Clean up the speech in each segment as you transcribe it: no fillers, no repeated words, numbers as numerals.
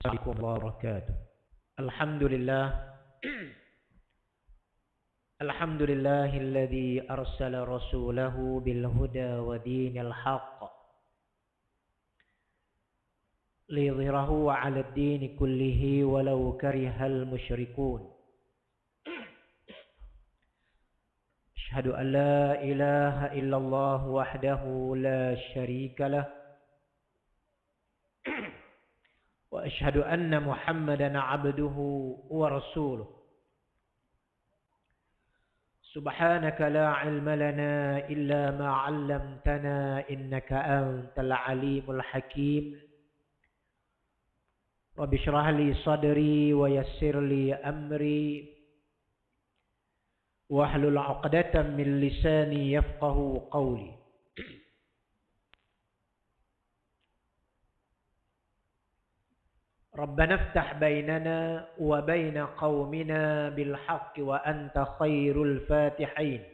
Assalamualaikum warahmatullahi wabarakatuh. Alhamdulillah. Alhamdulillahilladzi arsala rasulahu bil huda wa dinil haqq liyudhhirahu 'ala ad-din kullihi walau karihal musyrikun. Asyhadu an la ilaha illallah wahdahu la syarika lah wa asyhadu anna Muhammadan 'abduhu wa rasuluh. Subhanaka la 'ilma lana illa ma 'allamtana innaka antal 'alimul hakim. Rabbi shrah li sadri wa yassir li amri wahlul 'uqdatam min lisani yafqahu qawli. Rabbana iftah bainana wa baina qaumina bil haqqi wa anta khairul fatihin.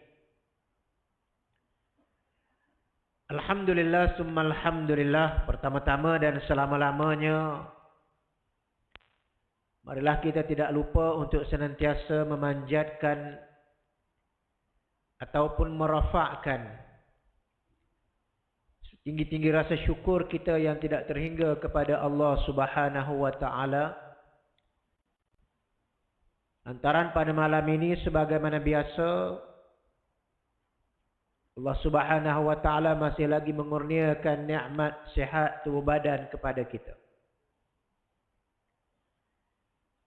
Alhamdulillah summa alhamdulillah. Pertama-tama dan selama-lamanya, marilah kita tidak lupa untuk senantiasa memanjatkan ataupun merafakkan tinggi-tinggi rasa syukur kita yang tidak terhingga kepada Allah Subhanahu wa taala. Lantaran pada malam ini sebagaimana biasa Allah Subhanahu wa taala masih lagi mengurniakan nikmat sihat tubuh badan kepada kita.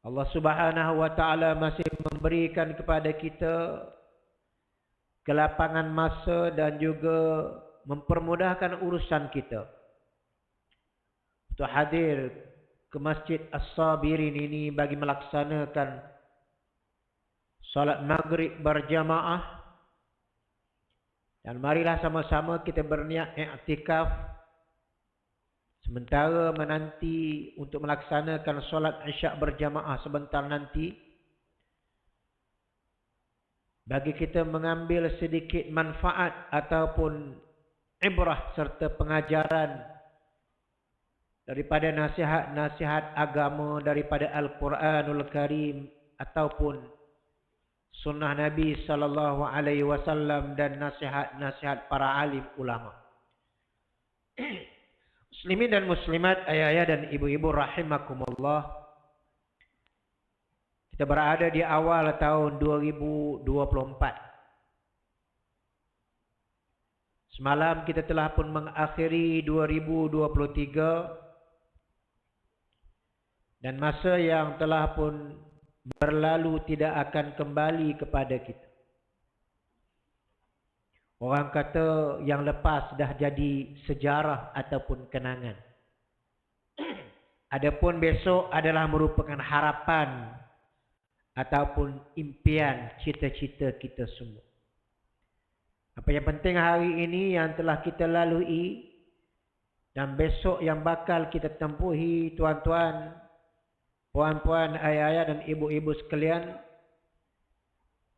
Allah Subhanahu wa taala masih memberikan kepada kita kelapangan masa dan juga mempermudahkan urusan kita untuk hadir ke Masjid As-Sabirin ini bagi melaksanakan salat maghrib berjamaah. Dan marilah sama-sama kita berniat i'tikaf sementara menanti untuk melaksanakan salat isyak berjamaah sebentar nanti, bagi kita mengambil sedikit manfaat ataupun ibrah serta pengajaran daripada nasihat-nasihat agama daripada Al-Quranul Karim ataupun sunnah Nabi sallallahu alaihi wasallam dan nasihat-nasihat para alim ulama. Muslimin dan muslimat, ayah-ayah dan ibu-ibu rahimakumullah. Kita berada di awal tahun 2024. Semalam kita telah pun mengakhiri 2023 dan masa yang telah pun berlalu tidak akan kembali kepada kita. Orang kata yang lepas dah jadi sejarah ataupun kenangan. Adapun besok adalah merupakan harapan ataupun impian cita-cita kita semua. Apa yang penting hari ini yang telah kita lalui dan besok yang bakal kita tempuhi, tuan-tuan, puan-puan, ayah-ayah dan ibu-ibu sekalian,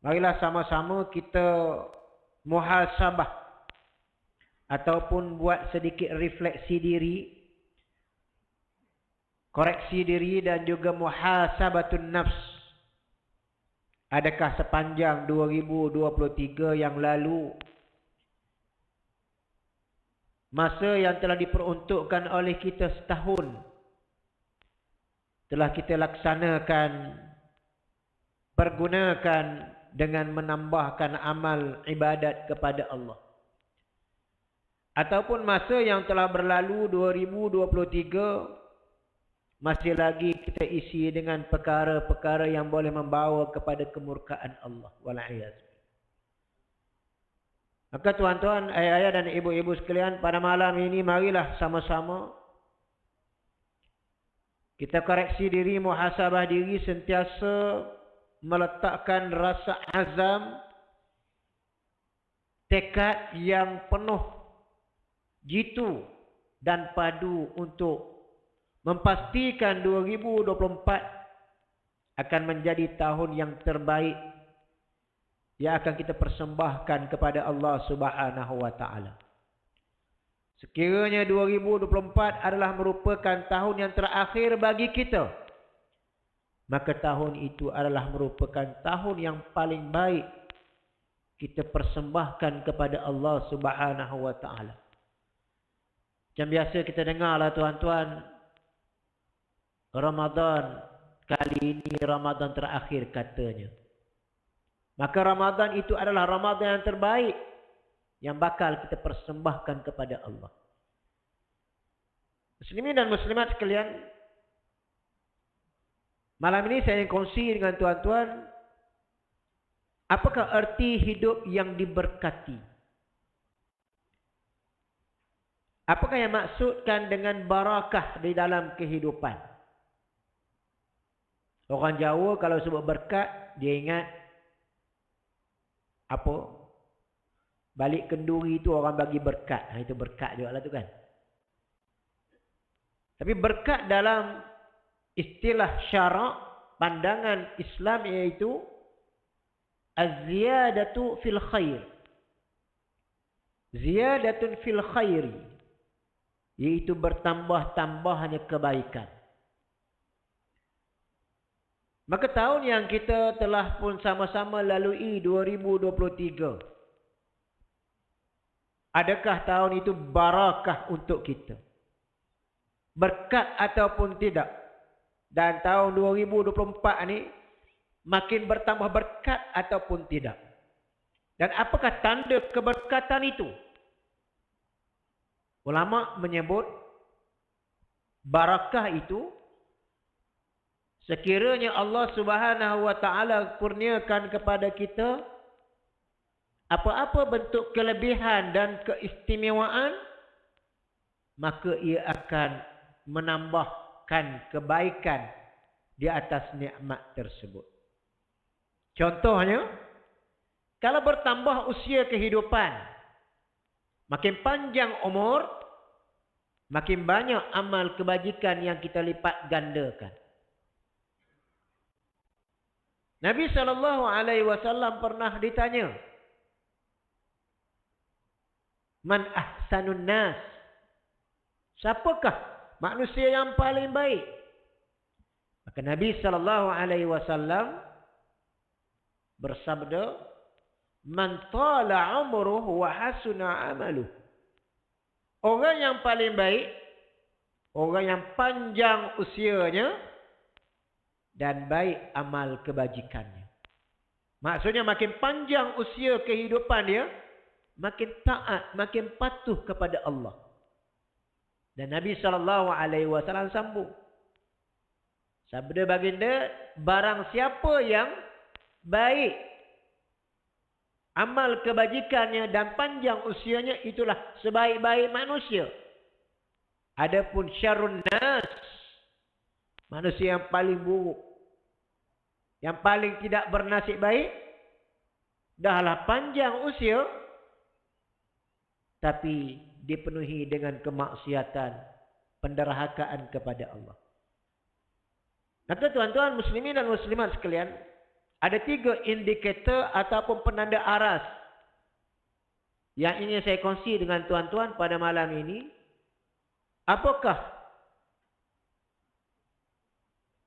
marilah sama-sama kita muhasabah ataupun buat sedikit refleksi diri, koreksi diri dan juga muhasabatun nafs. Adakah sepanjang 2023 yang lalu, masa yang telah diperuntukkan oleh kita setahun, telah kita laksanakan, pergunakan dengan menambahkan amal ibadat kepada Allah? Ataupun masa yang telah berlalu 2023 masih lagi kita isi dengan perkara-perkara yang boleh membawa kepada kemurkaan Allah. Wal'iyaz. Maka tuan-tuan, ayah-ayah dan ibu-ibu sekalian, pada malam ini marilah sama-sama kita koreksi diri, muhasabah diri, sentiasa meletakkan rasa azam, tekad yang penuh jitu dan padu untuk memastikan 2024 akan menjadi tahun yang terbaik yang akan kita persembahkan kepada Allah Subhanahu wa taala. Sekiranya 2024 adalah merupakan tahun yang terakhir bagi kita, maka tahun itu adalah merupakan tahun yang paling baik kita persembahkan kepada Allah Subhanahu wa taala. Macam biasa kita dengarlah tuan-tuan, Ramadan kali ini Ramadan terakhir katanya. Maka Ramadan itu adalah Ramadan yang terbaik yang bakal kita persembahkan kepada Allah. Muslimin dan muslimat sekalian, malam ini saya ingin kongsi dengan tuan-tuan, apakah arti hidup yang diberkati? Apakah yang maksudkan dengan barakah di dalam kehidupan? Orang Jawa kalau sebut berkat, dia ingat apa? Balik kenduri itu orang bagi berkat. Itu berkat juga lah tu kan. Tapi berkat dalam istilah syarak, pandangan Islam iaitu az-ziyadatu fil khair. Ziyadatun fil khairi. Iaitu bertambah-tambahnya kebaikan. Maka tahun yang kita telah pun sama-sama lalui 2023. Adakah tahun itu barakah untuk kita? Berkat ataupun tidak? Dan tahun 2024 ni makin bertambah berkat ataupun tidak? Dan apakah tanda keberkatan itu? Ulama menyebut barakah itu sekiranya Allah Subhanahu wa taala kurniakan kepada kita apa-apa bentuk kelebihan dan keistimewaan, maka ia akan menambahkan kebaikan di atas nikmat tersebut. Contohnya, kalau bertambah usia kehidupan, makin panjang umur, makin banyak amal kebajikan yang kita lipat gandakan. Nabi SAW pernah ditanya, Man ahsanun nas? Siapakah manusia yang paling baik? Maka Nabi SAW bersabda, Man tala umruhu wa hasuna amaluh. Orang yang paling baik, orang yang panjang usianya dan baik amal kebajikannya. Maksudnya makin panjang usia kehidupan dia, makin taat, makin patuh kepada Allah. Dan Nabi SAW sambung. Sabda baginda, barang siapa yang baik amal kebajikannya dan panjang usianya, itulah sebaik-baik manusia. Adapun syarrun nas, manusia yang paling buruk, yang paling tidak bernasib baik, dahlah panjang usia tapi dipenuhi dengan kemaksiatan, penderhakaan kepada Allah. Maka tuan-tuan muslimin dan muslimat sekalian, ada 3 indikator ataupun penanda aras yang ingin saya kongsi dengan tuan-tuan pada malam ini. Apakah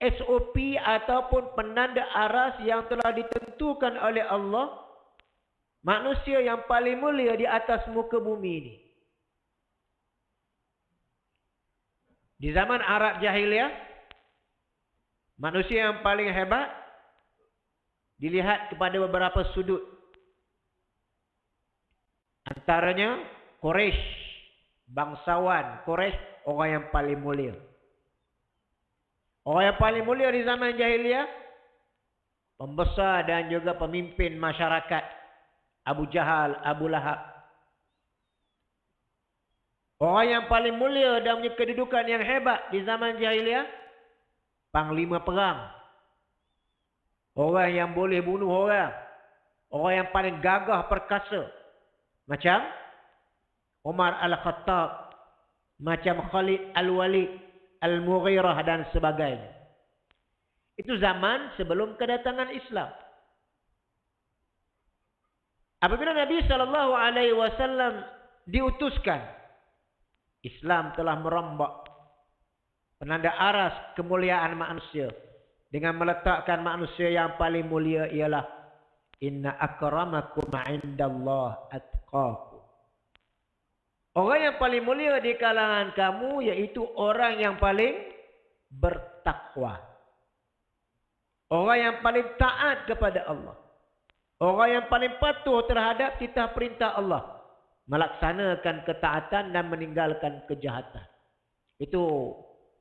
SOP ataupun penanda aras yang telah ditentukan oleh Allah, manusia yang paling mulia di atas muka bumi ini? Di zaman Arab Jahiliyah, manusia yang paling hebat dilihat kepada beberapa sudut. Antaranya Quraisy, bangsawan Quraisy, orang yang paling mulia. Orang yang paling mulia di zaman Jahiliyah, pembesar dan juga pemimpin masyarakat, Abu Jahal, Abu Lahab. Orang yang paling mulia dan punya kedudukan yang hebat di zaman Jahiliyah, panglima perang. Orang yang boleh bunuh orang. Orang yang paling gagah perkasa. Macam Umar Al-Khattab, macam Khalid Al-Walid, Al-Mughirah dan sebagainya. Itu zaman sebelum kedatangan Islam. Apabila Nabi SAW diutuskan Islam telah merombak penanda aras kemuliaan manusia dengan meletakkan manusia yang paling mulia ialah inna akramakum indallah atqakum. Orang yang paling mulia di kalangan kamu iaitu orang yang paling bertakwa. Orang yang paling taat kepada Allah. Orang yang paling patuh terhadap titah perintah Allah. Melaksanakan ketaatan dan meninggalkan kejahatan. Itu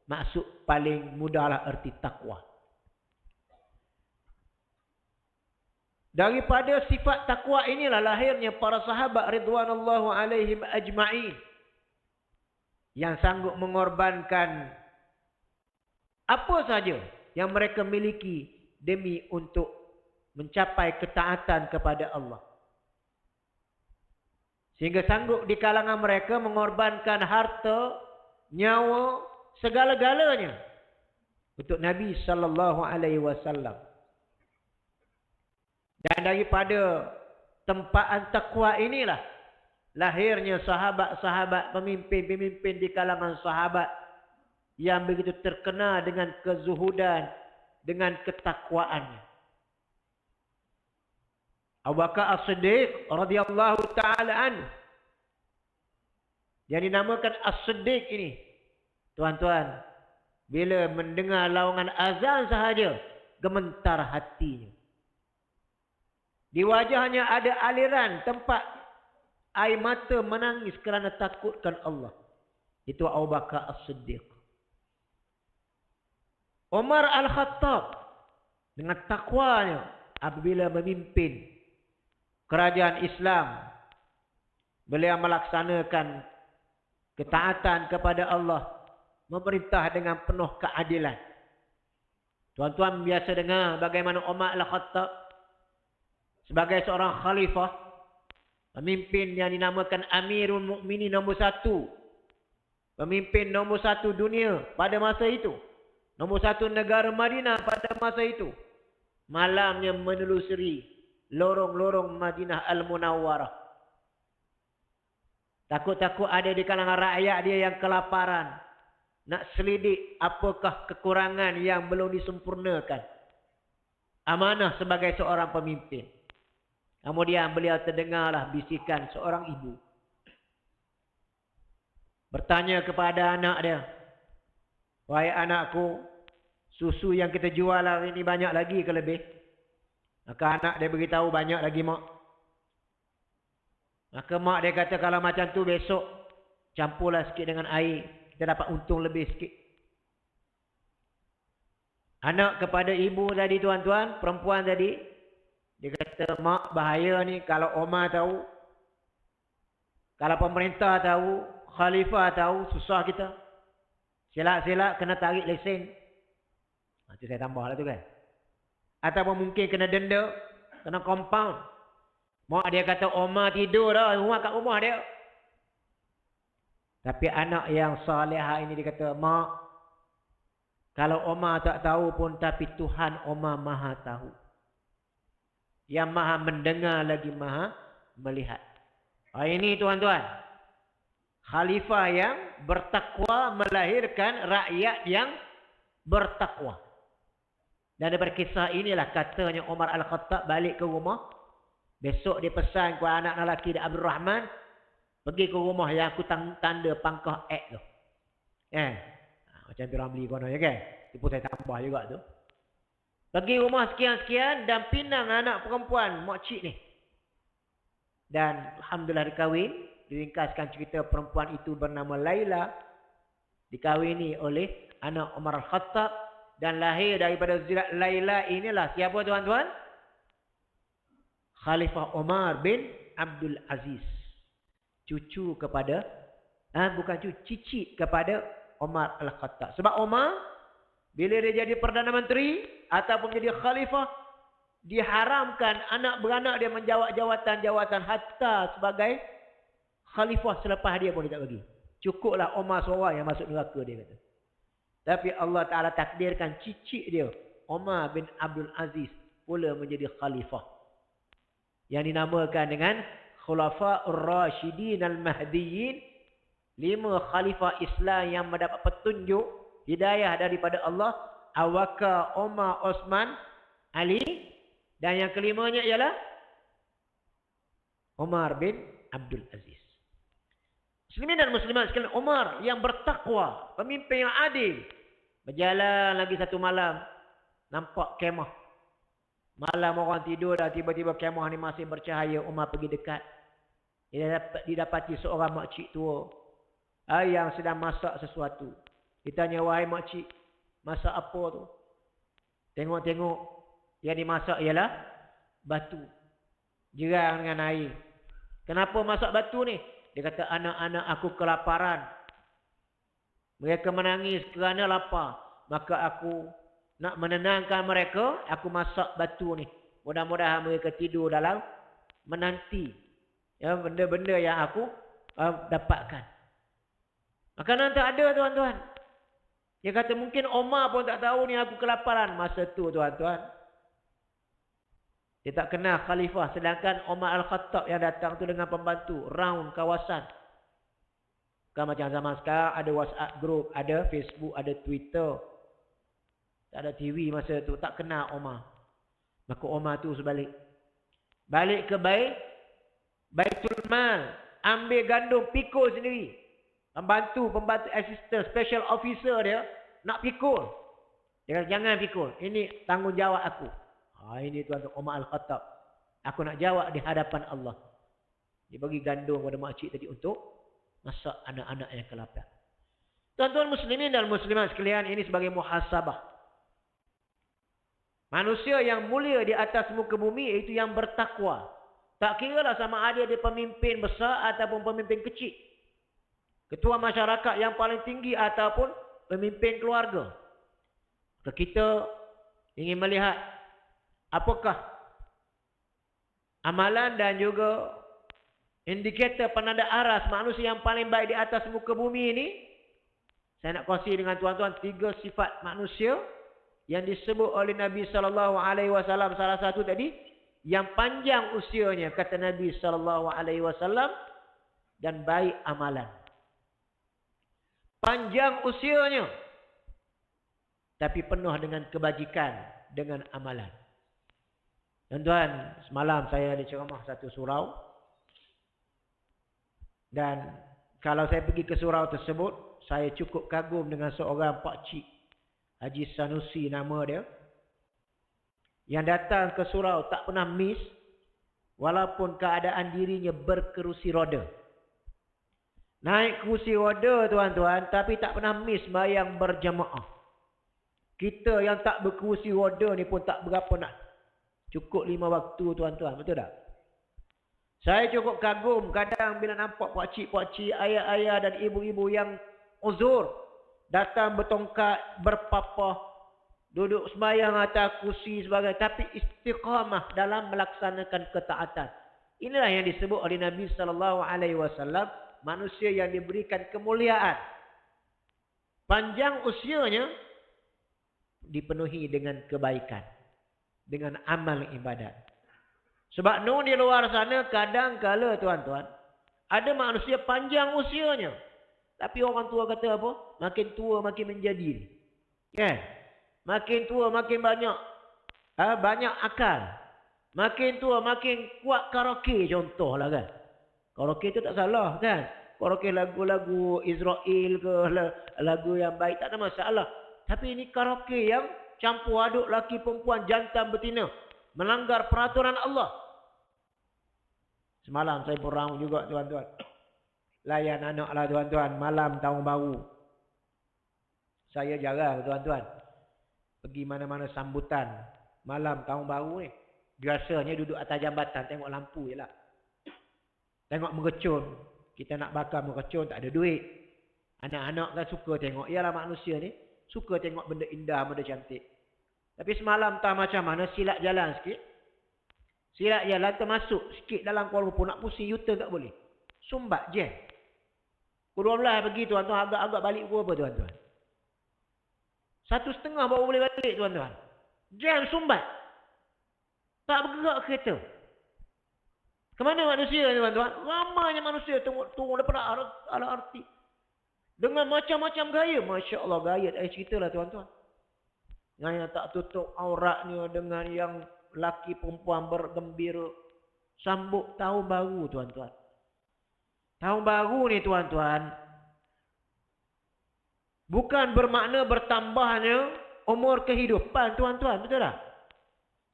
maksud paling mudahlah erti takwa. Daripada sifat takwa inilah lahirnya para sahabat ridwanullahu alaihim ajma'in. Yang sanggup mengorbankan apa saja yang mereka miliki demi untuk mencapai ketaatan kepada Allah. Sehingga sanggup di kalangan mereka mengorbankan harta, nyawa, segala-galanya untuk Nabi sallallahu alaihi wasallam. Dan daripada tempaan takwa inilah lahirnya sahabat-sahabat, pemimpin-pemimpin di kalangan sahabat yang begitu terkenal dengan kezuhudan, dengan ketakwaannya. Abu Bakar As-Siddiq radhiyallahu taala anhu, yang dinamakan As-Siddiq ini, tuan-tuan, bila mendengar lawangan azan sahaja gemetar hatinya. Di wajahnya ada aliran tempat air mata menangis kerana takutkan Allah. Itu Abu Bakar As-Siddiq. Umar Al-Khattab dengan takwanya apabila memimpin kerajaan Islam, beliau melaksanakan ketaatan kepada Allah, memerintah dengan penuh keadilan. Tuan-tuan biasa dengar bagaimana Umar Al-Khattab sebagai seorang khalifah, pemimpin yang dinamakan Amirul Mukminin nombor 1. Pemimpin nombor 1 dunia pada masa itu. Nombor 1 negara Madinah pada masa itu. Malamnya menelusuri lorong-lorong Madinah Al-Munawwarah. Takut-takut ada di kalangan rakyat dia yang kelaparan. Nak selidik apakah kekurangan yang belum disempurnakan. Amanah sebagai seorang pemimpin. Kemudian beliau terdengarlah bisikan seorang ibu. Bertanya kepada anak dia. Wahai anakku, susu yang kita jual hari ini banyak lagi ke lebih? Maka anak dia beritahu banyak lagi mak. Maka mak dia kata kalau macam tu besok campurlah sikit dengan air. Kita dapat untung lebih sikit. Anak kepada ibu tadi tuan-tuan, perempuan tadi. Dia kata, mak bahaya ni kalau Omar tahu. Kalau pemerintah tahu, khalifah tahu, susah kita. Silap-silap kena tarik lesen. Itu saya tambah lah tu kan. Ataupun mungkin kena denda, kena compound. Mak dia kata Omar tidur dah, rumah kat rumah dia. Tapi anak yang salihah ini dia kata, mak, kalau Omar tak tahu pun tapi Tuhan Omar maha tahu. Yang maha mendengar lagi maha melihat. Ini tuan-tuan, khalifah yang bertakwa melahirkan rakyat yang bertakwa. Dan daripada kisah inilah katanya Umar Al-Khattab balik ke rumah. Besok dia pesan kepada anak lelaki dia Abdul Rahman, pergi ke rumah yang aku tanda pangkah X tu. Macam orang beli kono ya kan. Itu pun saya tambah juga tu. Pergi rumah sekian-sekian dan pinang anak perempuan makcik ni. Dan alhamdulillah dikahwin. Diringkaskan cerita perempuan itu bernama Laila. Dikahwini oleh anak Umar Al-Khattab. Dan lahir daripada zirat Laila inilah siapa tuan-tuan? Khalifah Umar bin Abdul Aziz. Cucu kepada, bukan cucu, cicit kepada Umar Al-Khattab. Sebab Umar, bila dia jadi Perdana Menteri ataupun jadi Khalifah, diharamkan anak beranak dia menjawat jawatan-jawatan hatta sebagai Khalifah selepas dia pun dia tak bagi. Cukuplah Umar seorang yang masuk neraka dia kata. Tapi Allah Ta'ala takdirkan cicit dia, Umar bin Abdul Aziz, pula menjadi Khalifah. Yang dinamakan dengan Khulafa'ur Rashidin Al-Mahdiyin 5 khalifah Islam yang mendapat petunjuk hidayah daripada Allah, Abu Bakar, Umar, Osman, Ali, dan yang kelimanya ialah Umar bin Abdul Aziz. Muslimin dan muslimat sekalian, Umar yang bertakwa, pemimpin yang adil. Berjalan lagi satu malam, nampak kemah. Malam orang tidur dah, tiba-tiba kemah ni masih bercahaya. Umar pergi dekat. Didapati seorang makcik tua yang sedang masak sesuatu. Ditanya, wahai makcik, masak apa tu? Tengok-tengok, yang dimasak ialah batu. Jerang dengan air. Kenapa masak batu ni? Dia kata, anak-anak aku kelaparan. Mereka menangis kerana lapar. Maka aku nak menenangkan mereka, aku masak batu ni. Mudah-mudahan mereka tidur dalam menanti ya, benda-benda yang aku dapatkan. Makanan tak ada, tuan-tuan. Dia kata, mungkin Omar pun tak tahu ni aku kelaparan. Masa tu, tuan-tuan, dia tak kenal khalifah. Sedangkan Umar Al-Khattab yang datang tu dengan pembantu. Round kawasan. Bukan macam zaman sekarang. Ada WhatsApp group. Ada Facebook. Ada Twitter. Tak ada TV masa tu. Tak kenal Umar. Maka Umar tu sebalik. Balik ke Baitul Mal. Ambil gandum. Pikul sendiri. Pembantu assistant. Special officer dia. Nak pikul. Dia kata, jangan pikul. Ini tanggungjawab aku. Ini tuan-tuan Umar Al-Khattab. Aku nak jawab di hadapan Allah. Dia bagi gandum kepada makcik tadi untuk masak anak-anak yang kelaparan. Tuan-tuan muslimin dan muslimat sekalian, ini sebagai muhasabah. Manusia yang mulia di atas muka bumi itu yang bertakwa. Tak kiralah sama ada dia pemimpin besar ataupun pemimpin kecil. Ketua masyarakat yang paling tinggi ataupun pemimpin keluarga. Kita ingin melihat apakah amalan dan juga indikator penanda aras manusia yang paling baik di atas muka bumi ini. Saya nak kongsi dengan tuan-tuan 3 sifat manusia yang disebut oleh Nabi SAW. Salah satu tadi, yang panjang usianya, kata Nabi SAW, dan baik amalan. Panjang usianya, tapi penuh dengan kebajikan, dengan amalan. Tuan-tuan, semalam saya ada ceramah satu surau. Dan kalau saya pergi ke surau tersebut, saya cukup kagum dengan seorang pakcik, Haji Sanusi nama dia. Yang datang ke surau tak pernah miss, walaupun keadaan dirinya berkerusi roda. Naik kerusi roda, tuan-tuan, tapi tak pernah miss sembahyang berjamaah. Kita yang tak berkerusi roda ni pun tak berapa nak. Cukup 5 waktu, tuan-tuan. Betul tak? Saya cukup kagum kadang bila nampak pakcik-pakcik, ayah-ayah dan ibu-ibu yang uzur. Datang bertongkat, berpapah, duduk sembahyang atas kursi sebagainya. Tapi istiqamah dalam melaksanakan ketaatan. Inilah yang disebut oleh Nabi SAW. Manusia yang diberikan kemuliaan. Panjang usianya dipenuhi dengan kebaikan. Dengan amal ibadat. Sebab nun di luar sana kadang-kala, tuan-tuan, ada manusia panjang usianya. Tapi orang tua kata apa? Makin tua makin menjadi. Kan? Makin tua makin banyak. Banyak akal. Makin tua makin kuat karaoke contohlah kan. Karaoke itu tak salah kan. Karaoke lagu-lagu Israel ke lagu yang baik tak ada masalah. Tapi ini karaoke yang campur aduk laki perempuan, jantan betina. Melanggar peraturan Allah. Semalam saya berang juga, tuan-tuan. Layan anak lah, tuan-tuan. Malam tahun baru. Saya jarang, tuan-tuan, pergi mana-mana sambutan malam tahun baru ni. Biasanya duduk atas jambatan, tengok lampu je lah. Tengok mercun. Kita nak bakar mercun, tak ada duit. Anak-anak kan suka tengok. Ialah manusia ni suka tengok benda indah, benda cantik. Tapi semalam tak macam mana, silap jalan sikit. Silap jalan termasuk sikit dalam Kuala Lumpur. Nak pusing U-turn tak boleh. Sumbat jam. Pukul 12 pergi, tuan-tuan. Agak-agak balik pukul apa, tuan-tuan? 1:30 baru boleh balik, tuan-tuan. Jam sumbat. Tak bergerak kereta. Kemana manusia, tuan-tuan? Ramainya manusia tunggu daripada LRT. Dengan macam-macam gaya. Masya Allah, gaya. Ceritalah tuan-tuan. Dengan yang tak tutup auratnya. Dengan yang laki perempuan bergembira. Sambut tahun baru tuan-tuan. Tahun baru ni tuan-tuan. Bukan bermakna bertambahnya umur kehidupan tuan-tuan. Betul tak?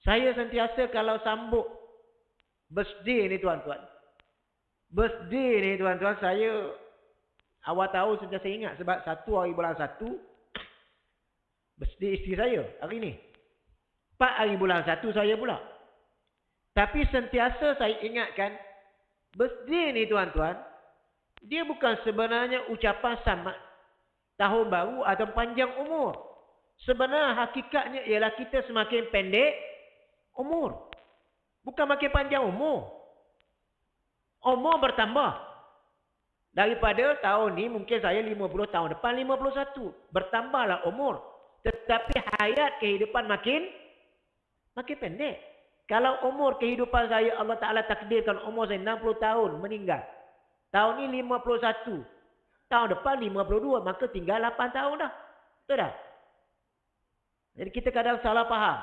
Saya sentiasa kalau sambut birthday ni tuan-tuan. Birthday ni tuan-tuan, saya awal tahun sentiasa ingat. Sebab 1 hari bulan 1, birthday isteri saya hari ni. 4 hari bulan 1 saya pula. Tapi sentiasa saya ingatkan, birthday ni tuan-tuan, dia bukan sebenarnya ucapan selamat tahun baru atau panjang umur. Sebenarnya hakikatnya ialah kita semakin pendek umur. Bukan makin panjang umur. Umur bertambah. Daripada tahun ni mungkin saya 50, tahun depan 51. Bertambahlah umur. Tetapi hayat kehidupan makin pendek. Kalau umur kehidupan saya Allah Ta'ala takdirkan umur saya 60 tahun meninggal. Tahun ni 51. Tahun depan 52. Maka tinggal 8 tahun dah. Betul tak? Jadi kita kadang salah faham.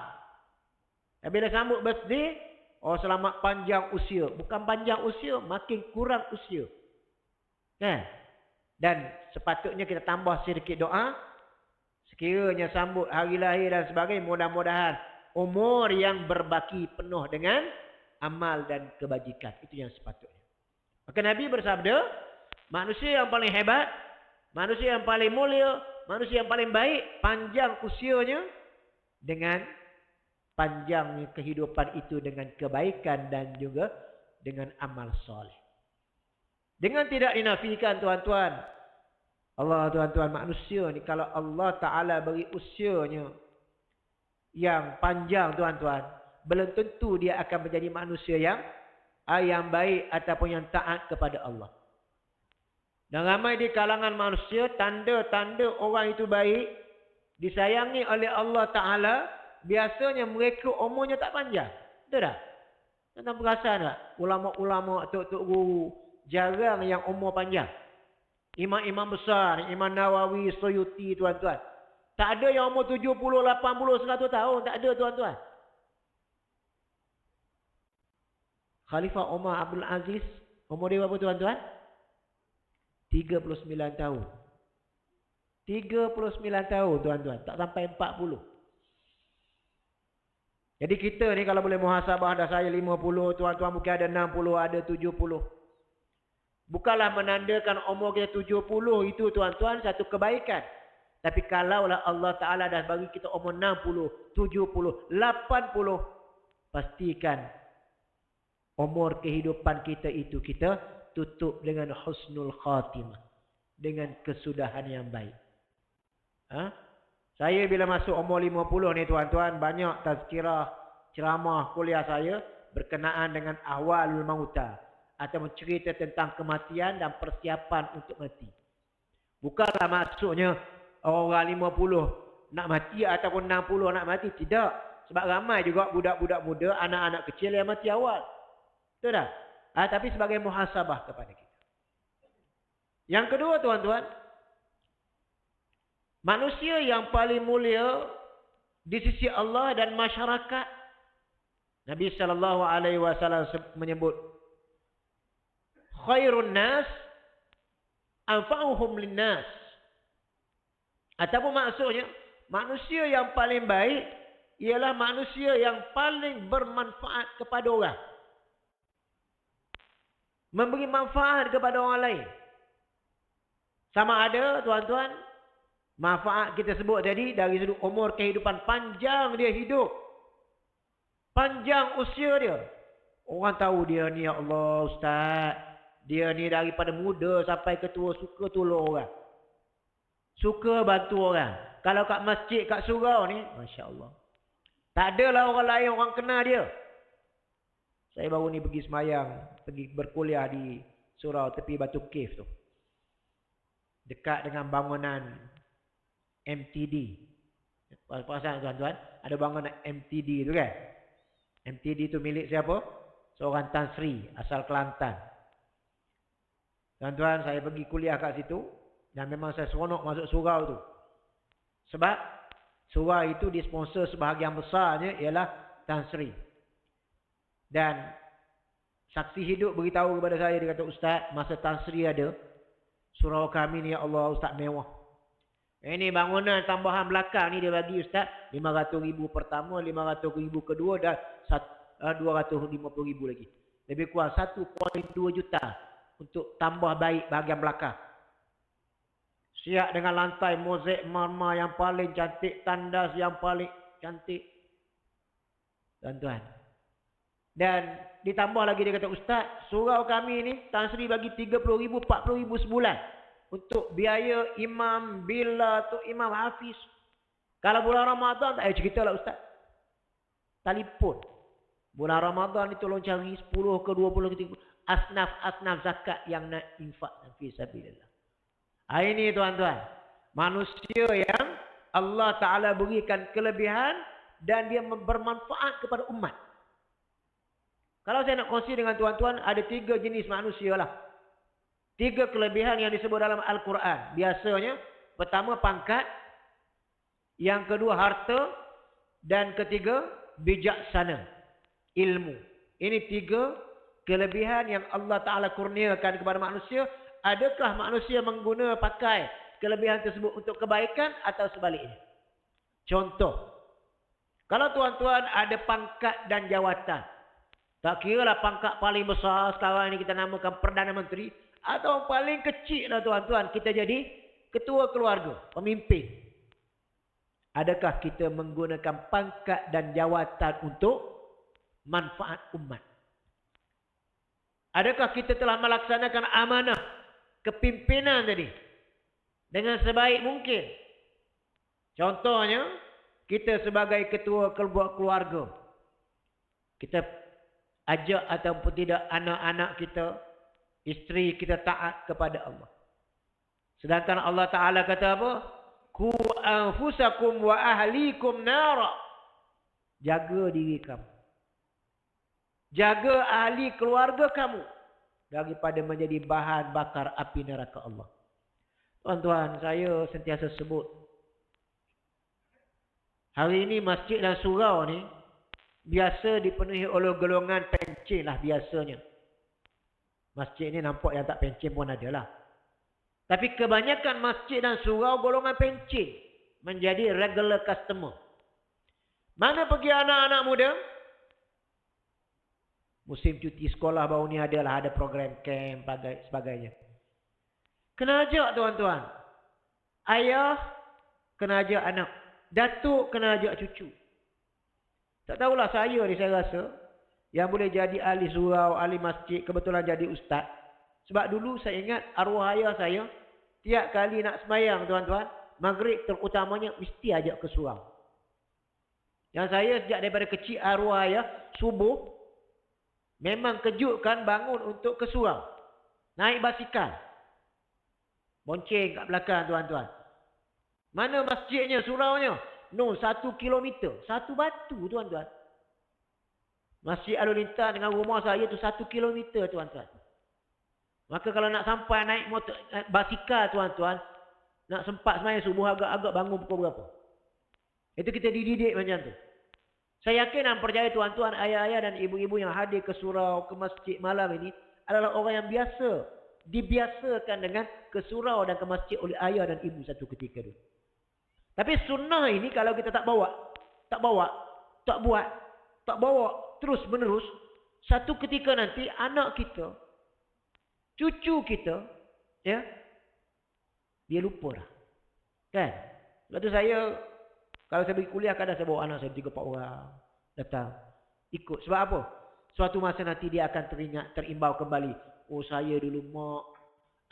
Bila sambut birthday, oh selamat panjang usia. Bukan panjang usia, makin kurang usia. Kan? Dan sepatutnya kita tambah sedikit doa. Sekiranya sambut hari lahir dan sebagainya, mudah-mudahan umur yang berbaki penuh dengan amal dan kebajikan. Itu yang sepatutnya. Maka Nabi bersabda, manusia yang paling hebat, manusia yang paling mulia, manusia yang paling baik, panjang usianya dengan panjangnya kehidupan itu dengan kebaikan dan juga dengan amal soleh. Dengan tidak dinafikan tuan-tuan. Allah tuan-tuan, manusia ni kalau Allah Ta'ala beri usianya yang panjang tuan-tuan, belum tentu dia akan menjadi manusia yang baik ataupun yang taat kepada Allah. Dan ramai di kalangan manusia, tanda-tanda orang itu baik, disayangi oleh Allah Ta'ala, biasanya mereka umurnya tak panjang. Betul tak? Tuan-tuan perasan tak? Ulama-ulama, tok-tok guru, jarang yang umur panjang. Imam-imam besar, Imam Nawawi, Suyuti tuan-tuan. Tak ada yang umur 70, 80, 100 tahun. Tak ada tuan-tuan. Khalifah Umar Abdul Aziz, umur dia berapa tuan-tuan? 39 tahun. 39 tahun tuan-tuan. Tak sampai 40. Jadi kita ni kalau boleh muhasabah dah saya 50, tuan-tuan mungkin ada 60, ada 70. Bukanlah menandakan umur kita 70 itu tuan-tuan satu kebaikan. Tapi kalaulah Allah Ta'ala dah bagi kita umur 60, 70, 80. Pastikan umur kehidupan kita itu kita tutup dengan husnul khatimah. Dengan kesudahan yang baik. Saya bila masuk umur 50 ni tuan-tuan, banyak tazkirah, ceramah, kuliah saya berkenaan dengan ahwalul mauta. Atau cerita tentang kematian dan persiapan untuk mati. Bukanlah maksudnya orang 50 nak mati ataupun 60 nak mati. Tidak. Sebab ramai juga budak-budak muda, anak-anak kecil yang mati awal. Betul tak? Tapi sebagai muhasabah kepada kita. Yang kedua tuan-tuan, manusia yang paling mulia di sisi Allah dan masyarakat, Nabi SAW menyebut, khairun nas anfa'uhum linnas. Ataupun maksudnya, manusia yang paling baik ialah manusia yang paling bermanfaat kepada orang. Memberi manfaat kepada orang lain. Sama ada tuan-tuan, manfaat kita sebut tadi dari sudut umur kehidupan, panjang dia hidup. Panjang usia dia. Orang tahu dia ni, ya Allah Ustaz, dia ni daripada muda sampai ke tua suka tolong orang. Suka bantu orang. Kalau kat masjid, kat surau ni, Masya Allah. Tak adalah orang lain orang kenal dia. Saya baru ni pergi semayang, pergi berkuliah di surau tepi Batu Cave tu. Dekat dengan bangunan MTD. Perasaan tuan-tuan, ada bangunan MTD tu kan? MTD tu milik siapa? Seorang Tan Sri, asal Kelantan. Tuan-tuan, saya pergi kuliah kat situ. Dan memang saya seronok masuk surau tu. Sebab surau itu disponsor sebahagian besarnya ialah Tan Sri. Dan saksi hidup beritahu kepada saya, dia kata, Ustaz, masa Tan Sri ada, surau kami ni, ya Allah, Ustaz, mewah. Ini bangunan tambahan belakang ni dia bagi Ustaz, 500,000 pertama, 500,000 kedua dan 250,000 lagi. Lebih kurang 1.2 juta untuk tambah baik bahagian belakang. Siap dengan lantai mozaik marmar yang paling cantik, tandas yang paling cantik. Tuan-tuan. Dan ditambah lagi dia kata, Ustaz, surau kami ni Tan Sri bagi 30,000, 40,000 sebulan untuk biaya imam, bila tu imam hafiz. Kalau bulan Ramadan tak payah cerita lah Ustaz. Telefon. Bulan Ramadan ni tolong cari 10 ke 20 ke 30 asnaf-asnaf zakat yang nak infak fi sabilillah. Ini tuan-tuan, manusia yang Allah Ta'ala berikan kelebihan dan dia bermanfaat kepada umat. Kalau saya nak kongsi dengan tuan-tuan, ada 3 jenis manusia lah. 3 kelebihan yang disebut dalam Al-Quran. Biasanya, pertama pangkat, yang kedua harta, dan ketiga bijaksana, ilmu. Ini 3 kelebihan yang Allah Ta'ala kurniakan kepada manusia. Adakah manusia menggunakan pakai kelebihan tersebut untuk kebaikan atau sebaliknya? Contoh, kalau tuan-tuan ada pangkat dan jawatan, tak kira lah pangkat paling besar sekarang ini kita namakan Perdana Menteri, atau paling kecil lah tuan-tuan, kita jadi ketua keluarga, pemimpin. Adakah kita menggunakan pangkat dan jawatan untuk manfaat umat? Adakah kita telah melaksanakan amanah kepimpinan tadi dengan sebaik mungkin? Contohnya, kita sebagai ketua keluarga, kita ajak ataupun tidak anak-anak kita, isteri kita taat kepada Allah. Sedangkan Allah Ta'ala kata apa? Ku anfusakum wa ahlikum nara. Jaga diri kamu. Jaga ahli keluarga kamu daripada menjadi bahan bakar api neraka Allah. Tuan-tuan, saya sentiasa sebut, hari ini masjid dan surau ni biasa dipenuhi oleh golongan pencen lah biasanya. Masjid ni nampak yang tak pencen pun ada lah. Tapi kebanyakan masjid dan surau golongan pencen menjadi regular customer. Mana pergi anak-anak muda? Musim cuti sekolah baru ni ada program camp sebagainya. Kena ajak tuan-tuan. Ayah kena ajak anak. Datuk kena ajak cucu. Tak tahulah saya rasa yang boleh jadi ahli surau, ahli masjid, kebetulan jadi ustaz. Sebab dulu saya ingat arwah ayah saya, tiap kali nak semayang tuan-tuan, maghrib terutamanya mesti ajak ke surau. Yang saya sejak daripada kecil arwah ayah, subuh, memang kejutkan bangun untuk ke surau. Naik basikal. Bonceng kat belakang tuan-tuan. Mana masjidnya, suraunya? No, 1 kilometer. 1 batu tuan-tuan. Masjid Alul Intan dengan rumah saya tu 1 kilometer tuan-tuan. Maka kalau nak sampai naik motor, basikal tuan-tuan, nak sempat semayang subuh agak-agak bangun pukul berapa? Itu kita dididik macam tu. Saya yakin dan percaya tuan-tuan, ayah-ayah dan ibu-ibu yang hadir ke surau, ke masjid malam ini adalah orang yang biasa, dibiasakan dengan ke surau dan ke masjid oleh ayah dan ibu satu ketika itu. Tapi sunnah ini kalau kita tak buat, terus menerus, satu ketika nanti anak kita, cucu kita, ya, dia lupa dah. Kan? Sebab tu saya, kalau saya pergi kuliah, kadang saya bawa anak saya 3-4 orang datang ikut. Sebab apa? Suatu masa nanti dia akan teringat, terimbau kembali. Oh, saya dulu mak,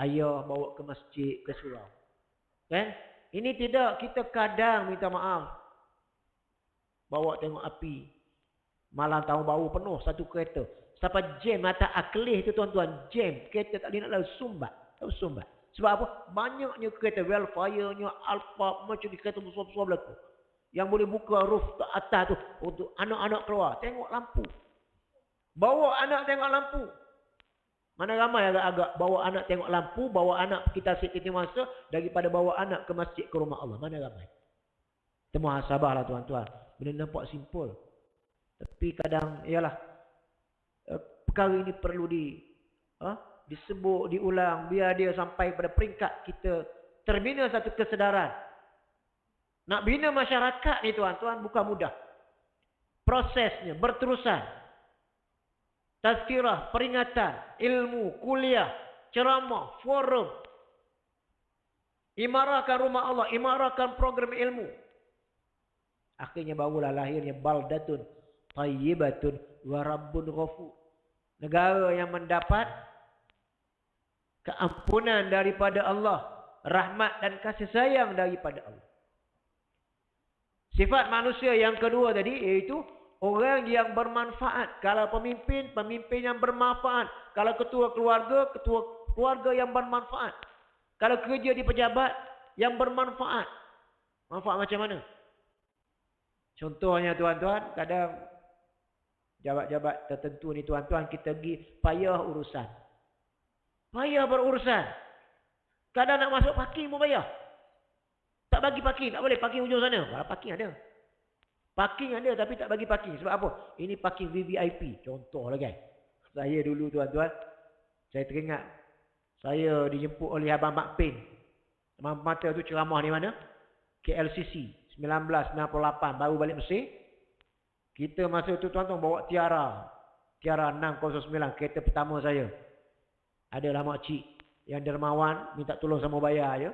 ayah bawa ke masjid, ke surau. Kan? Ini tidak, kita kadang minta maaf. Bawa tengok api. Malam tahun baru penuh satu kereta. Sampai jam mata aklih tu tuan-tuan. Jam. Kereta tak boleh nak lalu sumbat. Tahu sumbat. Sebab apa? Banyaknya kereta. Welfare-nya, Alphard, macam di kereta besar-besar belakang. Yang boleh buka roof atas tu. Untuk anak-anak keluar. Tengok lampu. Bawa anak tengok lampu. Mana ramai agak-agak bawa anak tengok lampu, bawa anak kita sikit masa daripada bawa anak ke masjid ke rumah Allah. Mana ramai. Kita muhasabahlah tuan-tuan. Benda nampak simpul. Tapi kadang, ialah, perkara ini perlu disebut, diulang, biar dia sampai pada peringkat kita terbina satu kesedaran. Nak bina masyarakat ni tuan-tuan bukan mudah. Prosesnya berterusan. Tazkirah, peringatan, ilmu, kuliah, ceramah, forum. Imarahkan rumah Allah, imarahkan program ilmu. Akhirnya barulah lahirnya baldatun tayyibatun wa rabbun ghafur. Negara yang mendapat keampunan daripada Allah, rahmat dan kasih sayang daripada Allah. Sifat manusia yang kedua tadi iaitu orang yang bermanfaat. Kalau pemimpin, pemimpin yang bermanfaat. Kalau ketua keluarga yang bermanfaat. Kalau kerja di pejabat yang bermanfaat. Manfaat macam mana? Contohnya tuan-tuan, kadang jabat-jabat tertentu ni tuan-tuan kita pergi payah urusan. Payah berurusan. Kadang nak masuk parking pun payah. Tak bagi parking, tak boleh parking hujung sana. Kalau parking ada. Parking ada tapi tak bagi parking. Sebab apa? Ini parking VVIP. Contoh lah kan. Saya dulu tuan-tuan, saya teringat. Saya dijemput oleh Abang Mak Pin. Abang Mata tu ceramah di mana? KLCC. 1998. Baru balik Mesir. Kita masa tu tuan-tuan bawa Tiara. Tiara 609. Kereta pertama saya. Adalah makcik yang dermawan. Minta tolong sama bayar je.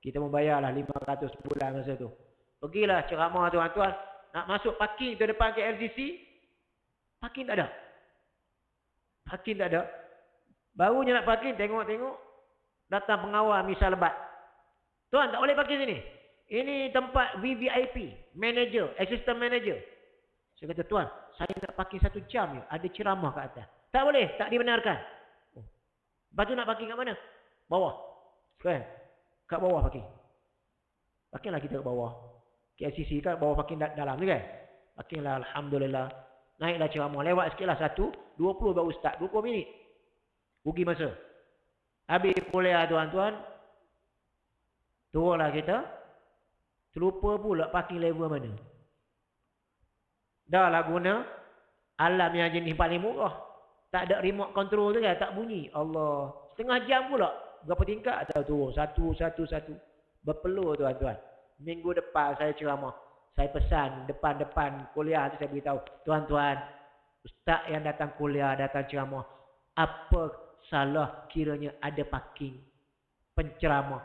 Kita membayarlah 500 bulan masa tu. Pergilah ceramah tuan-tuan. Nak masuk parking ke depan KLCC, parking tak ada. Parking tak ada. Barunya nak parking, tengok-tengok. Datang pengawal misal lebat. Tuan, tak boleh parking sini. Ini tempat VVIP. Manager, assistant manager. Saya kata, tuan, saya nak parking 1 jam je. Ada ceramah kat atas. Tak boleh, tak dibenarkan. Oh. Lepas tu nak parking kat mana? Bawah. Kan? Kat bawah parking. Parkinglah kita kat bawah. KLCC kan bawah parking dalam tu kan. Parkinglah alhamdulillah. Naiklah ceramah. Lewat sikitlah 1, 20 baru start. 20 minit. Rugi masa. Habis kuliah tuan-tuan. Turunlah kita. Terlupa pula parking level mana. Dah lah guna alam yang jenis paling murah. Tak ada remote control tu kan. Tak bunyi. Allah. Setengah jam pula. Berapa tingkat? Tak turun. Satu. Berpeluh tuan-tuan. Minggu depan saya ceramah. Saya pesan depan-depan kuliah tu saya beritahu. Tuan-tuan, ustaz yang datang kuliah, datang ceramah. Apa salah kiranya ada parking penceramah?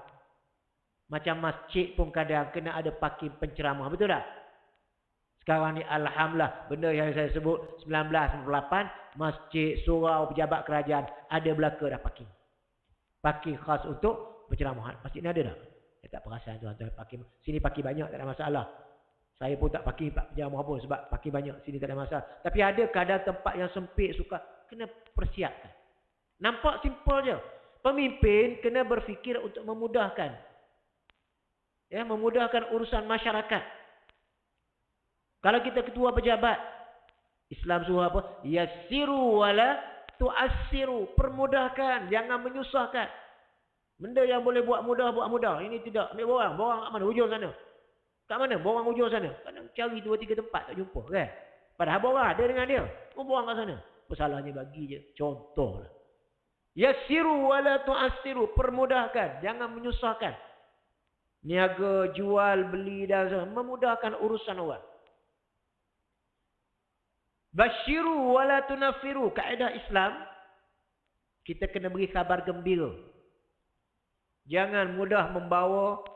Macam masjid pun kadang kena ada parking penceramah. Betul tak? Sekarang ni alhamdulillah. Benda yang saya sebut 1998. Masjid, surau, pejabat kerajaan. Ada belaka dah parking. Parking khas untuk penceramahan. Masjid ni ada tak? Saya tak perasan tuan-tuan parking. Sini parking banyak, tak ada masalah. Saya pun tak parking penceramah pun sebab parking banyak. Sini tak ada masalah. Tapi ada kadang tempat yang sempit suka. Kena persiapkan. Nampak simpel je. Pemimpin kena berfikir untuk memudahkan. Ya, memudahkan urusan masyarakat. Kalau kita ketua pejabat, Islam suruh apa? Yassiru wala tu'assiru. Permudahkan, jangan menyusahkan. Benda yang boleh buat mudah, buat mudah. Ini tidak. Ambil borang. Borang kat mana? Hujung sana. Kat mana? Borang hujung sana. Kadang cari 2-3 tempat tak jumpa kan? Padahal borang ada dengan dia. Borang kat sana. Masalahnya bagi je. Contoh lah. Yassiru wala tu'assiru. Permudahkan. Jangan menyusahkan. Niaga, jual, beli dan memudahkan urusan orang. Basyiru wala tunafiru. Kaedah Islam. Kita kena beri kabar gembira. Jangan mudah membawa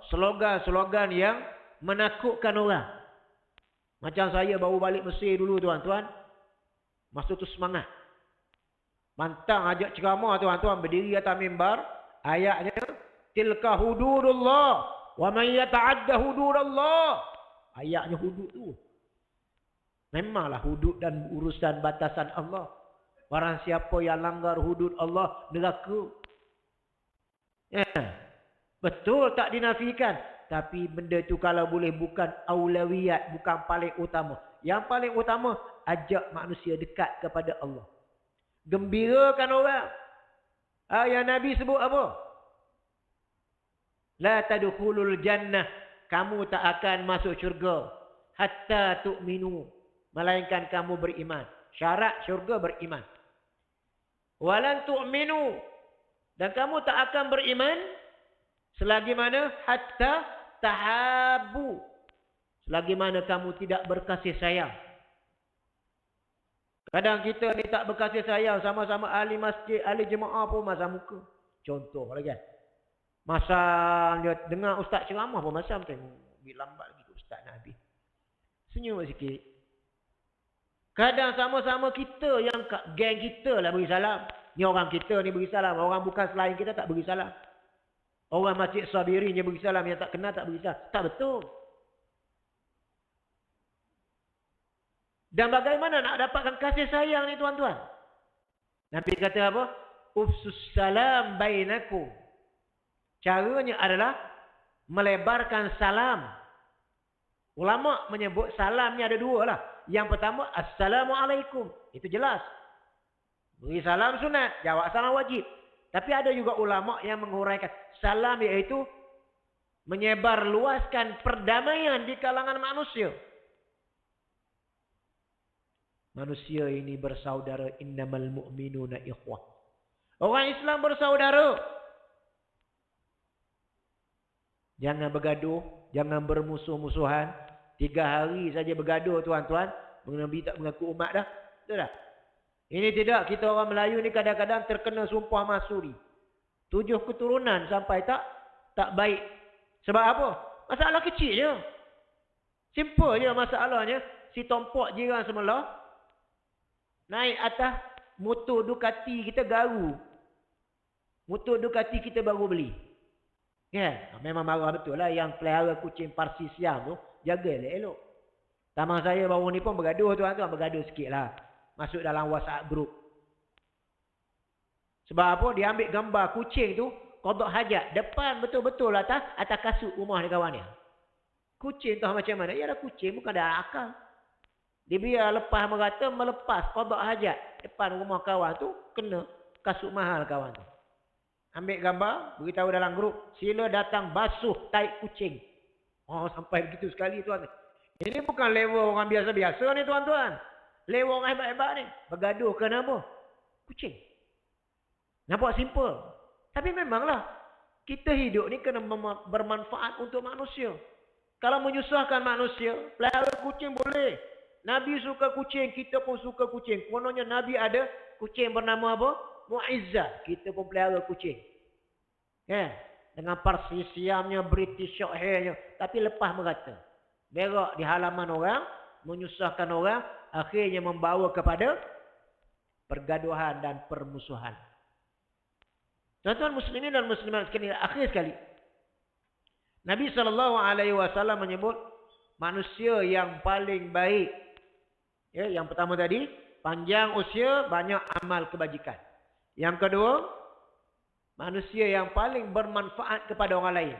slogan-slogan yang menakutkan orang. Macam saya baru balik Mesir dulu tuan-tuan. Masa tu semangat. Pantang ajak ceramah tuan-tuan. Berdiri atas mimbar. Ayatnya. Tilka hududullah. Wa man yata'adda hududallah. Ayatnya hudud tu. Memanglah hudud dan urusan batasan Allah. Barang siapa yang langgar hudud Allah. Neraka. Ya, betul tak dinafikan. Tapi benda tu kalau boleh bukan aulawiyat, bukan paling utama. Yang paling utama, ajak manusia dekat kepada Allah. Gembirakan orang. Yang Nabi sebut apa? La tadkhulul jannah. Kamu tak akan masuk syurga. Hatta tu'minu. Melainkan kamu beriman. Syarat syurga beriman. Walan tu'minu. Dan kamu tak akan beriman. Selagi mana? Hatta tahabu. Selagi mana kamu tidak berkasih sayang. Kadang kita ni tak berkasih sayang. Sama-sama ahli masjid, ahli jemaah pun masa muka. Contoh lagi kan. Masa dia dengar ustaz ceramah pun masa tengok. Lambat lagi ustaz nak habis. Senyum sikit. Kadang sama-sama kita yang geng kita lah beri salam. Ni orang kita ni beri salam. Orang bukan selain kita tak beri salam. Orang masjid Sabirin je beri salam. Yang tak kenal tak beri salam. Tak betul. Dan bagaimana nak dapatkan kasih sayang ni tuan-tuan? Nabi kata apa? Ufsus salam bainakum. Caranya adalah melebarkan salam. Ulama menyebut salamnya ada dua lah. Yang pertama, Assalamualaikum. Itu jelas. Beri salam sunat, jawab salam wajib. Tapi ada juga ulama yang menguraikan salam iaitu menyebar luaskan perdamaian di kalangan manusia. Manusia ini bersaudara, innamal mu'minuna ikhwah. Orang Islam bersaudara. Jangan bergaduh, jangan bermusuh-musuhan. 3 hari saja bergaduh tuan-tuan. Nabi tak mengaku umat dah. Betul tak? Ini tidak, kita orang Melayu ni kadang-kadang terkena sumpah masuri. 7 keturunan sampai tak baik. Sebab apa? Masalah kecil je. Simple je masalahnya. Si tompok jiran semula naik atas motor Ducati kita garu. Motor Ducati kita baru beli. Ya, memang marah betul lah yang pelihara kucing Parsi Siam tu. Jaga elok-elok. Tamang saya baru ni pun bergaduh tuan-tuan. Bergaduh sikit lah. Masuk dalam WhatsApp group. Sebab apa? Dia ambil gambar kucing tu. Qada hajat. Depan betul-betul atas kasut rumah dia kawan dia. Kucing tu macam mana? Ya dah kucing. Bukan ada akal. Dia biar lepas merata. Melepas qada hajat. Depan rumah kawan tu. Kena kasut mahal kawan tu. Ambil gambar. Beritahu dalam grup. Sila datang basuh taik kucing. Oh, sampai begitu sekali tuan. Ini bukan level orang biasa-biasa ni tuan-tuan. Level orang hebat-hebat ni. Bergaduh kenapa? Kucing. Nampak simple. Tapi memanglah. Kita hidup ni kena bermanfaat untuk manusia. Kalau menyusahkan manusia, pelihara kucing boleh. Nabi suka kucing, kita pun suka kucing. Kononnya Nabi ada kucing bernama apa? Mu'izzah. Kita pun pelihara kucing. Ya. Dengan Parsi Siamnya, British Shorthairnya. Tapi lepas merata. Berak di halaman orang. Menyusahkan orang. Akhirnya membawa kepada pergaduhan dan permusuhan. Tuan-tuan muslimin dan muslimat sekalian. Akhir sekali. Nabi SAW menyebut. Manusia yang paling baik. Ya, yang pertama tadi. Panjang usia, banyak amal kebajikan. Yang kedua. Manusia yang paling bermanfaat kepada orang lain.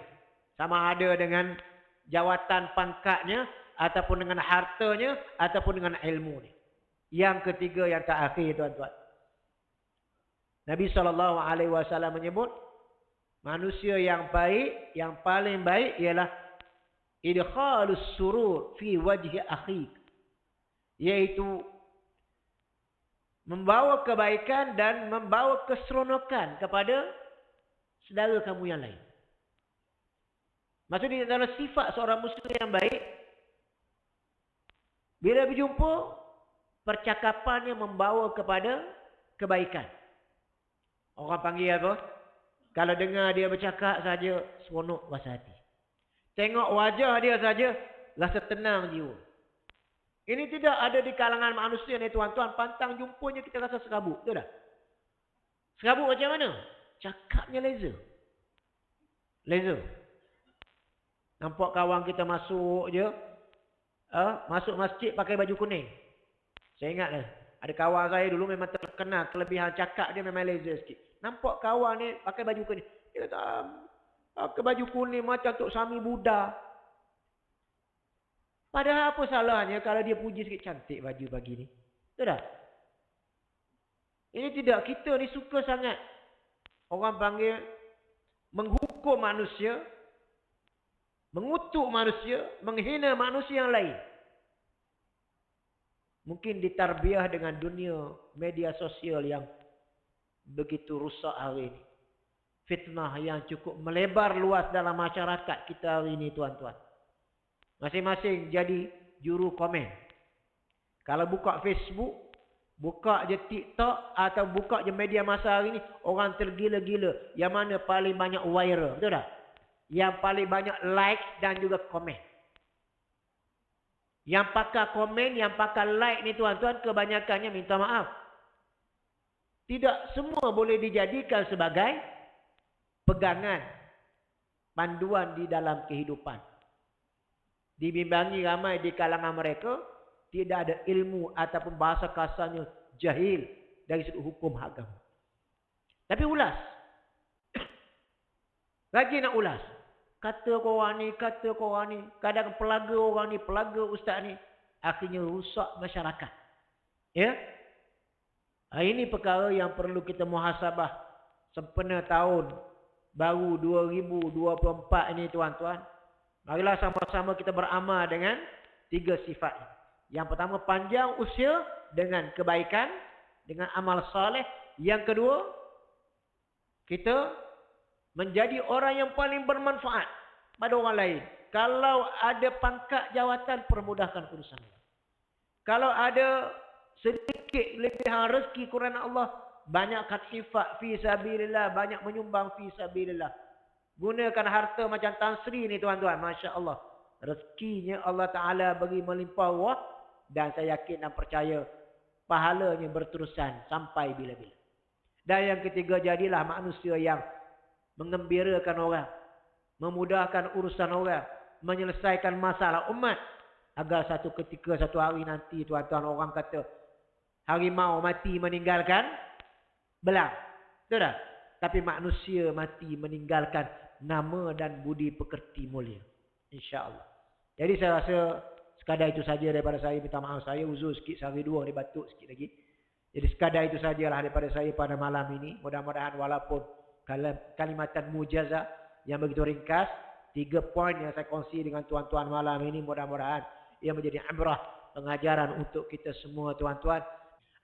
Sama ada dengan jawatan pangkatnya. Ataupun dengan hartanya. Ataupun dengan ilmunya. Yang ketiga yang terakhir tuan-tuan. Nabi SAW menyebut. Manusia yang baik. Yang paling baik ialah. Idkhalus surur fi wajhi akhik. Iaitu. Membawa kebaikan dan membawa keseronokan kepada saudara kamu yang lain. Maksudnya dalam sifat seorang muslim yang baik, bila berjumpa, percakapannya membawa kepada kebaikan. Orang panggil apa? Kalau dengar dia bercakap saja, seronok rasa hati. Tengok wajah dia saja, rasa tenang jiwa. Ini tidak ada di kalangan manusia ni tuan-tuan. Pantang jumpanya kita rasa serabut. Betul tak? Serabut macam mana? Cakapnya laser. Laser. Nampak kawan kita masuk je. Masuk masjid pakai baju kuning. Saya ingat lah. Ada kawan saya dulu memang terkenal. Kelebihan cakap dia memang laser sikit. Nampak kawan ni pakai baju kuning. Dia kata, pakai baju kuning macam Tok Sami Buddha. Padahal apa salahnya kalau dia puji sikit cantik baju pagi ni. Betul tak? Ini tidak, kita ni suka sangat. Orang panggil menghukum manusia, mengutuk manusia, menghina manusia yang lain. Mungkin ditarbiah dengan dunia media sosial yang begitu rusak hari ini. Fitnah yang cukup melebar luas dalam masyarakat kita hari ini, tuan-tuan. Masing-masing jadi juru komen. Kalau buka Facebook, buka je TikTok atau buka je media masa hari ini, orang tergila-gila. Yang mana paling banyak viral, betul tak? Yang paling banyak like dan juga komen. Yang pakai komen, yang pakai like ni tuan-tuan, kebanyakannya minta maaf. Tidak semua boleh dijadikan sebagai pegangan, panduan di dalam kehidupan. Dibimbangi ramai di kalangan mereka, tidak ada ilmu ataupun bahasa kasarnya jahil dari sudut hukum agama. Tapi ulas. Lagi nak ulas. Kata korang ni, kata korang ni. Kadang pelaga orang ni, pelaga ustaz ni. Akhirnya rusak masyarakat. Ya? Ini perkara yang perlu kita muhasabah. Sempena tahun baru 2024 ini, tuan-tuan. Marilah sama-sama kita beramal dengan 3 sifat ini. Yang pertama, panjang usia dengan kebaikan, dengan amal soleh. Yang kedua, kita menjadi orang yang paling bermanfaat pada orang lain. Kalau ada pangkat jawatan, permudahkan urusan. Kalau ada sedikit lebihan rezeki kerana Allah, banyakkan infak fi sabilillah, banyak menyumbang fi sabilillah. Gunakan harta macam Tan Sri ni, tuan-tuan, masya-Allah. Rezekinya Allah Taala bagi melimpah ruah, dan saya yakin dan percaya pahalanya berterusan sampai bila-bila. Dan yang ketiga, jadilah manusia yang mengembirakan orang, memudahkan urusan orang, menyelesaikan masalah umat, agar satu ketika, satu hari nanti, tuan-tuan, orang kata harimau mati meninggalkan belang, betul tak? Tapi manusia mati meninggalkan nama dan budi pekerti mulia, insya-Allah. Jadi saya rasa sekadar itu saja daripada saya. Minta maaf, saya uzur sikit, sehari dua ni batuk sikit lagi. Jadi sekadar itu sajalah daripada saya pada malam ini. Mudah-mudahan walaupun kalimatan mujazah yang begitu ringkas, 3 poin yang saya kongsi dengan tuan-tuan malam ini, mudah-mudahan ia menjadi ibrah, pengajaran untuk kita semua, tuan-tuan.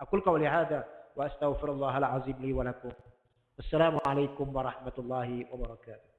Aqul qawli hadza wa astaghfirullahal azim li wa lakum. Assalamualaikum warahmatullahi wabarakatuh.